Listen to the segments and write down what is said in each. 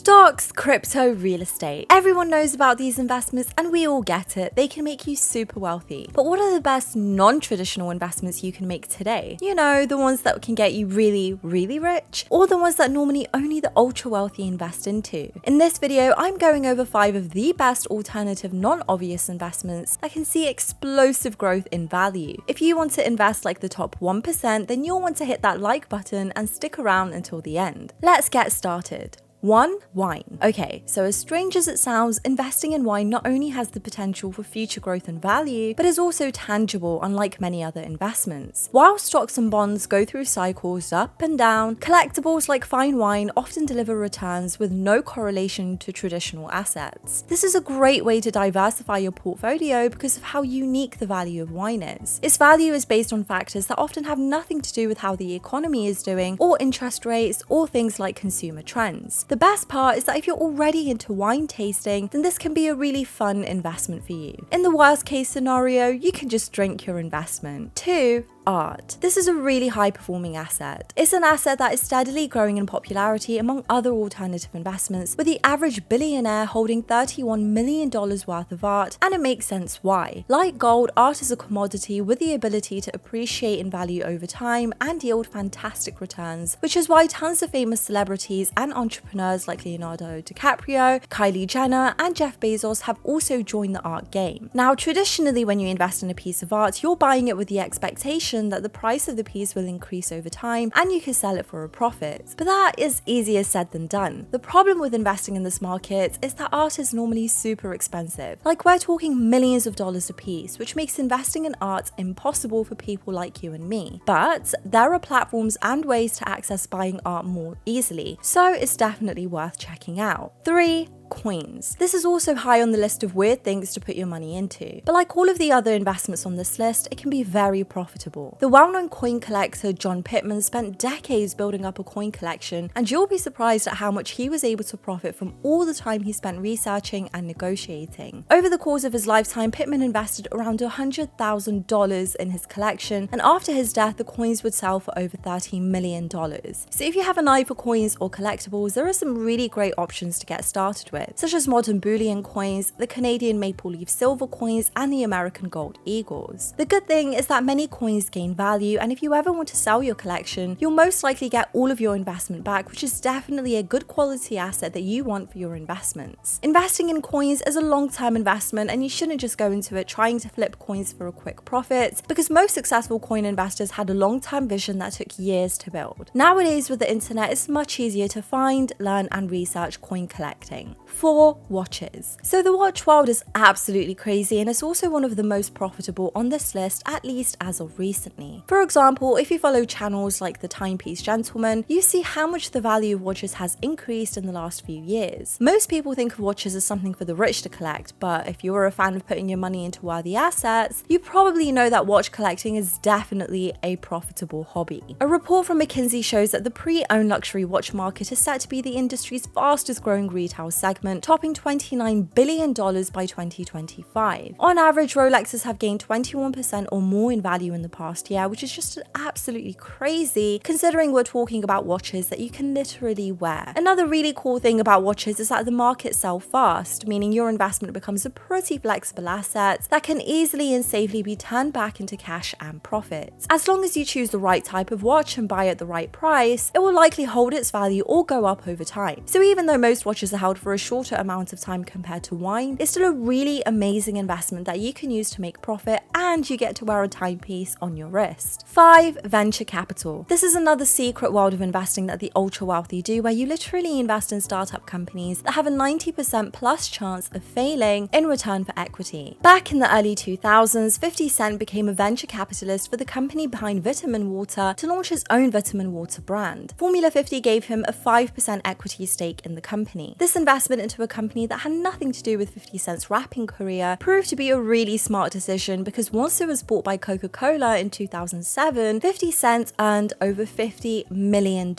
Stocks, crypto, real estate. Everyone knows about these investments and we all get it. They can make you super wealthy. But what are the best non-traditional investments you can make today? You know, the ones that can get you really, really rich, or the ones that normally only the ultra wealthy invest into. In this video, I'm going over 5 of the best alternative non-obvious investments that can see explosive growth in value. If you want to invest like the top 1%, then you'll want to hit that like button and stick around until the end. Let's get started. 1. Wine. Okay, so as strange as it sounds, investing in wine not only has the potential for future growth and value, but is also tangible, unlike many other investments. While stocks and bonds go through cycles up and down, collectibles like fine wine often deliver returns with no correlation to traditional assets. This is a great way to diversify your portfolio because of how unique the value of wine is. Its value is based on factors that often have nothing to do with how the economy is doing, or interest rates, or things like consumer trends. The best part is that if you're already into wine tasting, then this can be a really fun investment for you. In the worst case scenario, you can just drink your investment. 2. Art. This is a really high performing asset. It's an asset that is steadily growing in popularity among other alternative investments, with the average billionaire holding $31 million worth of art, and it makes sense why. Like gold, art is a commodity with the ability to appreciate in value over time and yield fantastic returns, which is why tons of famous celebrities and entrepreneurs like Leonardo DiCaprio, Kylie Jenner, and Jeff Bezos have also joined the art game. Now, traditionally, when you invest in a piece of art, you're buying it with the expectation that the price of the piece will increase over time and you can sell it for a profit. But that is easier said than done. The problem with investing in this market is that art is normally super expensive. Like, we're talking millions of dollars a piece, which makes investing in art impossible for people like you and me. But there are platforms and ways to access buying art more easily, so it's definitely worth checking out. 3. Coins. This is also high on the list of weird things to put your money into. But like all of the other investments on this list, it can be very profitable. The well-known coin collector John Pittman spent decades building up a coin collection, and you'll be surprised at how much he was able to profit from all the time he spent researching and negotiating. Over the course of his lifetime, Pittman invested around $100,000 in his collection, and after his death, the coins would sell for over $13 million. So if you have an eye for coins or collectibles, there are some really great options to get started with, such as modern bullion coins, the Canadian maple leaf silver coins, and the American gold eagles. The good thing is that many coins gain value, and if you ever want to sell your collection, you'll most likely get all of your investment back, which is definitely a good quality asset that you want for your investments. Investing in coins is a long-term investment, and you shouldn't just go into it trying to flip coins for a quick profit, because most successful coin investors had a long-term vision that took years to build. Nowadays, with the internet, it's much easier to find, learn, and research coin collecting. 4. Watches. So the watch world is absolutely crazy, and it's also one of the most profitable on this list, at least as of recently. For example, if you follow channels like the Timepiece Gentleman, you see how much the value of watches has increased in the last few years. Most people think of watches as something for the rich to collect, but if you're a fan of putting your money into worthy assets, you probably know that watch collecting is definitely a profitable hobby. A report from McKinsey shows that the pre-owned luxury watch market is set to be the industry's fastest growing retail segment, topping $29 billion by 2025. On average, Rolexes have gained 21% or more in value in the past year, which is just absolutely crazy considering we're talking about watches that you can literally wear. Another really cool thing about watches is that the markets sell fast, meaning your investment becomes a pretty flexible asset that can easily and safely be turned back into cash and profits. As long as you choose the right type of watch and buy at the right price, it will likely hold its value or go up over time. So even though most watches are held for a shorter amount of time compared to wine, it's still a really amazing investment that you can use to make profit, and you get to wear a timepiece on your wrist. 5. Venture capital. This is another secret world of investing that the ultra wealthy do, where you literally invest in startup companies that have a 90% plus chance of failing in return for equity. Back in the early 2000s, 50 Cent became a venture capitalist for the company behind Vitamin Water to launch his own Vitamin Water brand. Formula 50 gave him a 5% equity stake in the company. This investment investment into a company that had nothing to do with 50 Cent's rapping career proved to be a really smart decision, because once it was bought by Coca-Cola in 2007, 50 Cent earned over $50 million.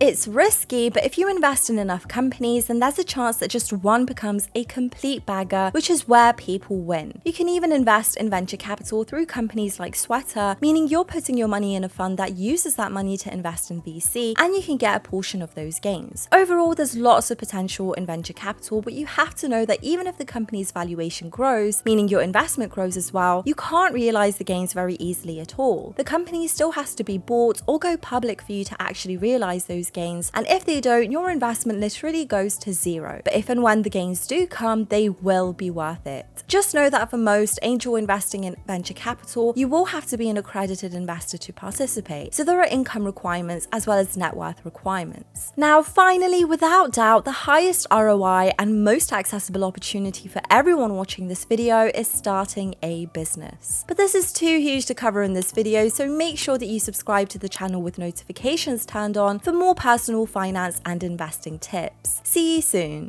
It's risky, but if you invest in enough companies, then there's a chance that just one becomes a complete bagger, which is where people win. You can even invest in venture capital through companies like Sweater, meaning you're putting your money in a fund that uses that money to invest in VC, and you can get a portion of those gains. Overall, there's lots of potential in venture capital, but you have to know that even if the company's valuation grows, meaning your investment grows as well, you can't realize the gains very easily at all. The company still has to be bought or go public for you to actually realize those gains, and if they don't, your investment literally goes to zero. But if and when the gains do come, they will be worth it. Just know that for most angel investing in venture capital, you will have to be an accredited investor to participate. So there are income requirements as well as net worth requirements. Now, finally, without doubt, the highest ROI and most accessible opportunity for everyone watching this video is starting a business. But this is too huge to cover in this video, so make sure that you subscribe to the channel with notifications turned on for more personal finance and investing tips. See you soon.